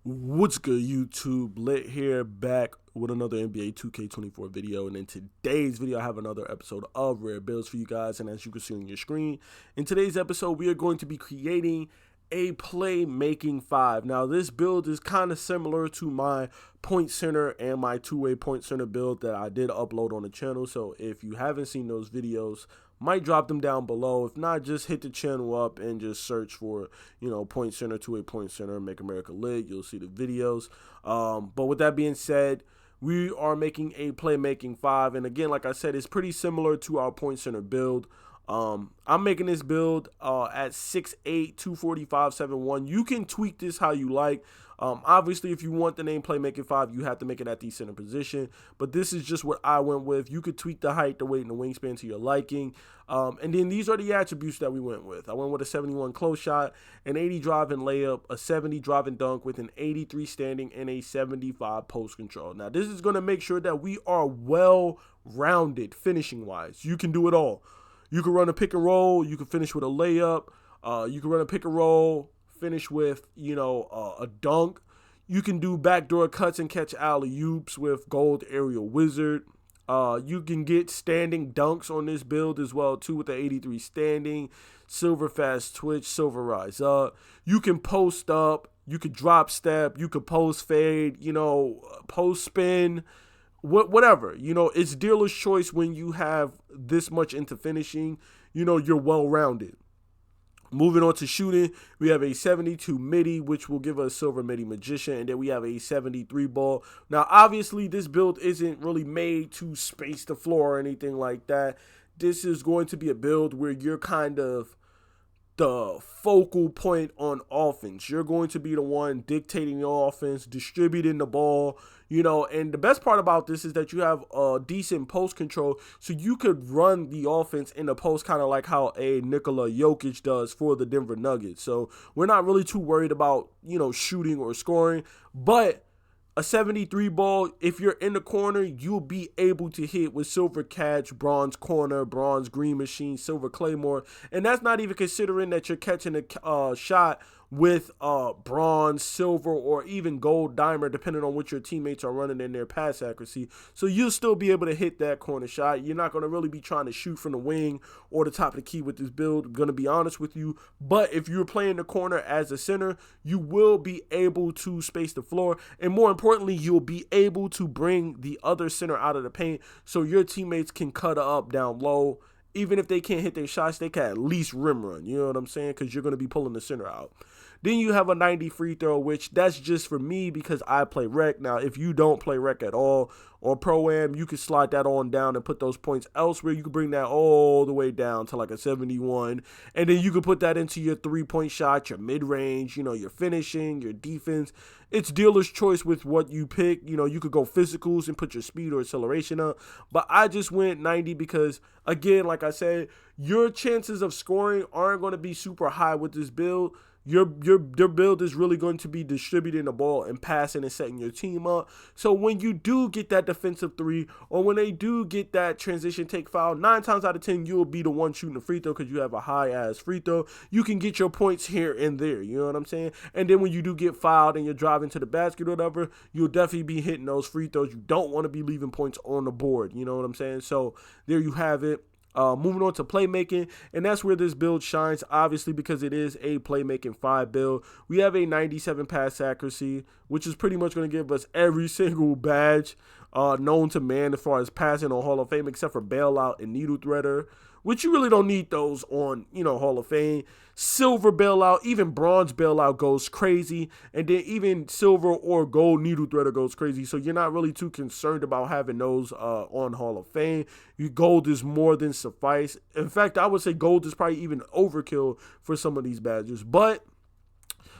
What's good, YouTube? Lit here, back with another NBA 2K24 video. And in today's video, I have another episode of Rare Builds for you guys. And as you can see on your screen, in today's episode, we are going to be creating a Playmaking 5. Now, this build is kind of similar to my point center and my two-way point center build that I did upload on the channel. So if you haven't seen those videos, might drop them down below. If not, just hit the channel up and just search for, point center, two-way point center, Make America Lit. You'll see the videos. But with that being said, we are making a Playmaking 5. And again, like I said, it's pretty similar to our point center build. I'm making this build at 6'8", 245, 7'1". You can tweak this how you like. Obviously, if you want the name Playmaking 5, you have to make it at the center position. But this is just what I went with. You could tweak the height, the weight, and the wingspan to your liking. And then these are the attributes that we went with. I went with a 71 close shot, an 80 drive and layup, a 70 drive and dunk with an 83 standing, and a 75 post control. Now, this is going to make sure that we are well-rounded finishing-wise. You can do it all. You can run a pick and roll. You can finish with a layup. You can run a pick and roll, finish with, a dunk. You can do backdoor cuts and catch alley-oops with Gold Aerial Wizard. You can get standing dunks on this build as well, too, with the 83 standing, silver fast twitch, silver rise up. You can post up. You could drop step. You could post fade, post spin. Whatever, it's dealer's choice when you have this much into finishing. You're well-rounded. Moving on to shooting, we have a 72 midi, which will give us silver midi magician, and then we have a 73 ball. Now, obviously, this build isn't really made to space the floor or anything like that. This is going to be a build where you're kind of the focal point on offense. You're going to be the one dictating the offense, distributing the ball, and the best part about this is that you have a decent post control, so you could run the offense in the post kind of like how a Nikola Jokic does for the Denver Nuggets. So we're not really too worried about, shooting or scoring, but a 73 ball, if you're in the corner, you'll be able to hit with silver catch, bronze corner, bronze green machine, silver claymore. And that's not even considering that you're catching a shot with bronze, silver, or even gold diamond, depending on what your teammates are running in their pass accuracy. So you'll still be able to hit that corner shot. You're not going to really be trying to shoot from the wing or the top of the key with this build, I'm going to be honest with you. But if you're playing the corner as a center, you will be able to space the floor. And more importantly, you'll be able to bring the other center out of the paint so your teammates can cut up down low. Even if they can't hit their shots, they can at least rim run. You know what I'm saying? Because you're going to be pulling the center out. Then you have a 90 free throw, which that's just for me because I play rec. Now, if you don't play rec at all or pro-am, you can slide that on down and put those points elsewhere. You can bring that all the way down to like a 71. And then you can put that into your three-point shot, your mid-range, your finishing, your defense. It's dealer's choice with what you pick. You could go physicals and put your speed or acceleration up. But I just went 90 because, again, like I said, your chances of scoring aren't going to be super high with this build. Your build is really going to be distributing the ball and passing and setting your team up. So when you do get that defensive three, or when they do get that transition take foul, 9 times out of 10 you'll be the one shooting the free throw because you have a high ass free throw. You can get your points here and there. You know what I'm saying? And then when you do get fouled and you're driving to the basket or whatever, you'll definitely be hitting those free throws. You don't want to be leaving points on the board. You know what I'm saying? So there you have it. Moving on to playmaking, and that's where this build shines, obviously, because it is a Playmaking 5 build. We have a 97 pass accuracy, which is pretty much going to give us every single badge known to man as far as passing on Hall of Fame, except for Bailout and Needle Threader, which you really don't need those on, Hall of Fame. Silver Bailout, even Bronze Bailout goes crazy, and then even Silver or Gold Needle Threader goes crazy, so you're not really too concerned about having those on Hall of Fame. Gold is more than suffice. In fact, I would say Gold is probably even overkill for some of these badges, but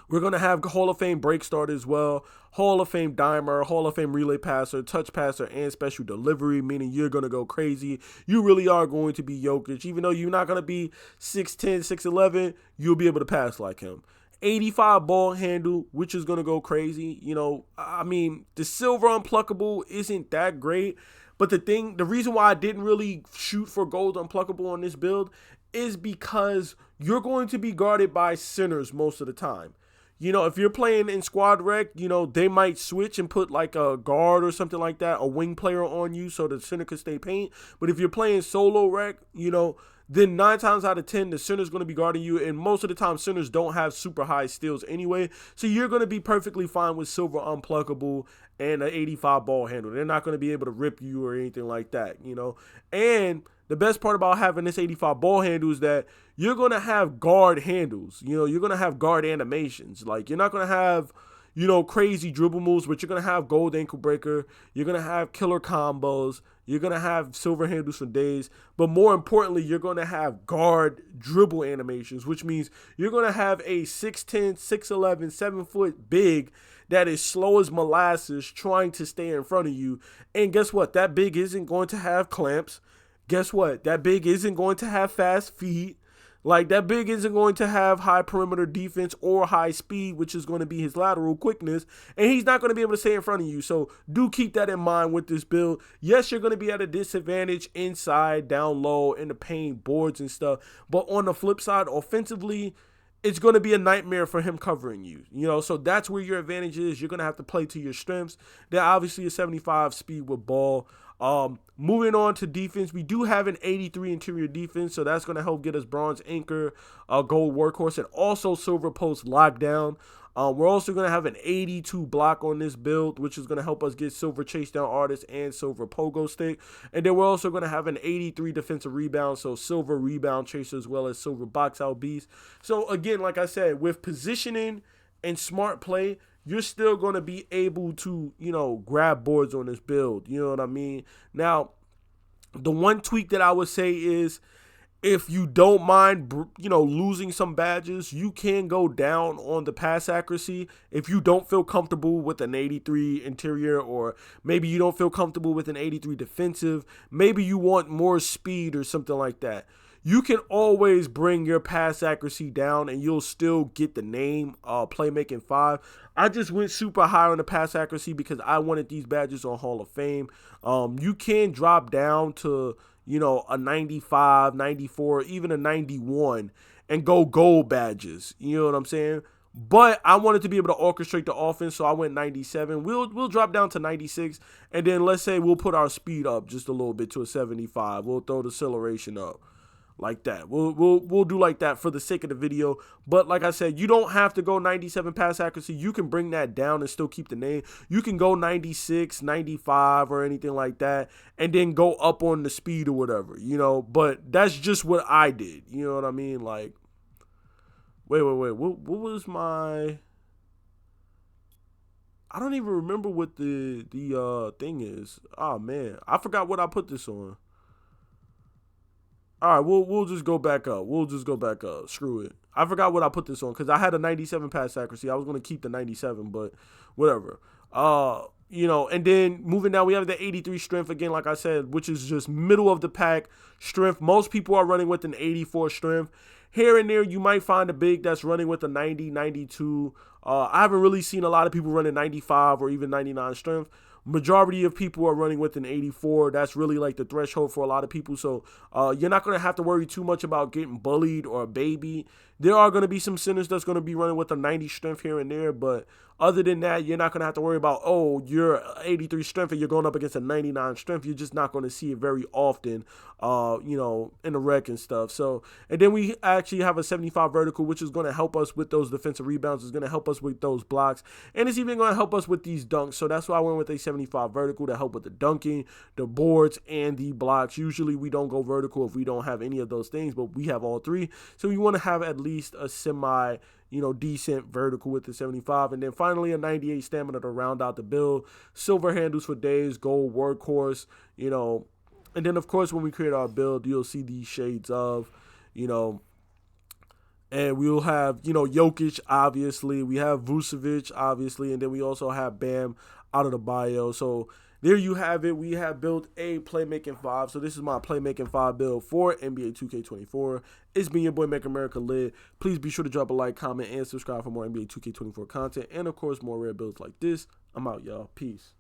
we're going to have Hall of Fame break start as well, Hall of Fame dimer, Hall of Fame relay passer, touch passer, and special delivery, meaning you're going to go crazy. You really are going to be Jokic. Even though you're not going to be 6'10", 6'11", you'll be able to pass like him. 85 ball handle, which is going to go crazy. The silver unpluckable isn't that great, but the reason why I didn't really shoot for gold unpluckable on this build is because you're going to be guarded by centers most of the time. You know, if you're playing in squad rec, you know, they might switch and put like a guard or something like that, a wing player on you so the center could stay paint. But if you're playing solo rec, you know, then 9 times out of 10, the center's going to be guarding you. And most of the time, centers don't have super high steals anyway. So you're going to be perfectly fine with silver unpluckable and an 85 ball handle. They're not going to be able to rip you or anything like that, you know. And the best part about having this 85 ball handle is that you're going to have guard handles. You know, you're going to have guard animations. Like, you're not going to have, you know, crazy dribble moves, but you're going to have gold ankle breaker. You're going to have killer combos. You're going to have silver handles for days. But more importantly, you're going to have guard dribble animations, which means you're going to have a 6'10", 6'11", 7-foot big that is slow as molasses trying to stay in front of you. And guess what? That big isn't going to have clamps. Guess what? That big isn't going to have fast feet. Like, that big isn't going to have high perimeter defense or high speed, which is going to be his lateral quickness. And he's not going to be able to stay in front of you. So do keep that in mind with this build. Yes, you're going to be at a disadvantage inside, down low, in the paint, boards and stuff. But on the flip side, offensively, it's going to be a nightmare for him covering you. You know, so that's where your advantage is. You're going to have to play to your strengths. They're obviously a 75 speed with ball. Moving on to defense, we do have an 83 interior defense, so that's going to help get us bronze anchor, gold workhorse, and also silver post lockdown. We're also going to have an 82 block on this build, which is going to help us get silver chase down artist and silver pogo stick. And then we're also going to have an 83 defensive rebound, so silver rebound chaser as well as silver box out beast. So again, like I said, with positioning and smart play, you're still going to be able to, you know, grab boards on this build. You know what I mean? Now, the one tweak that I would say is if you don't mind, you know, losing some badges, you can go down on the pass accuracy. If you don't feel comfortable with an 83 interior, or maybe you don't feel comfortable with an 83 defensive, maybe you want more speed or something like that, you can always bring your pass accuracy down and you'll still get the name Playmaking 5. I just went super high on the pass accuracy because I wanted these badges on Hall of Fame. You can drop down to, you know, a 95, 94, even a 91 and go gold badges. You know what I'm saying? But I wanted to be able to orchestrate the offense, so I went 97. We'll drop down to 96, and then let's say we'll put our speed up just a little bit to a 75. We'll throw the acceleration up. Like that. We'll do like that for the sake of the video. But like I said, you don't have to go 97 pass accuracy. You can bring that down and still keep the name. You can go 96, 95 or anything like that, and then go up on the speed or whatever, you know. But that's just what I did. You know what I mean? Like, wait. What was my... I don't even remember what the thing is. Oh man, I forgot what I put this on. All right, we'll just go back up. Screw it. I forgot what I put this on because I had a 97 pass accuracy. I was going to keep the 97, but whatever. You know, and then moving down, we have the 83 strength again, like I said, which is just middle of the pack strength. Most people are running with an 84 strength. Here and there, you might find a big that's running with a 90, 92. I haven't really seen a lot of people running 95 or even 99 strength. Majority of people are running with an 84. That's really like the threshold for a lot of people. So you're not going to have to worry too much about getting bullied or a baby. There are going to be some centers that's going to be running with a 90 strength here and there. But other than that, you're not going to have to worry about, oh, you're 83 strength and you're going up against a 99 strength. You're just not going to see it very often, you know, in the rec and stuff. So, and then we actually have a 75 vertical, which is going to help us with those defensive rebounds. It's going to help us with those blocks. And it's even going to help us with these dunks. So that's why I went with a 75 vertical to help with the dunking, the boards, and the blocks. Usually we don't go vertical if we don't have any of those things, but we have all three. So we want to have at least a semi, you know, decent vertical with the 75. And then finally a 98 stamina to round out the build. Silver handles for days, gold workhorse, you know. And then, of course, when we create our build, you'll see these shades of, you know, and we'll have, you know, Jokic, obviously. We have Vucevic, obviously. And then we also have Bam out of the bio. So there you have it. We have built a Playmaking 5. So this is my Playmaking 5 build for NBA 2K24. It's been your boy, Make America Lit. Please be sure to drop a like, comment, and subscribe for more NBA 2K24 content. And, of course, more rare builds like this. I'm out, y'all. Peace.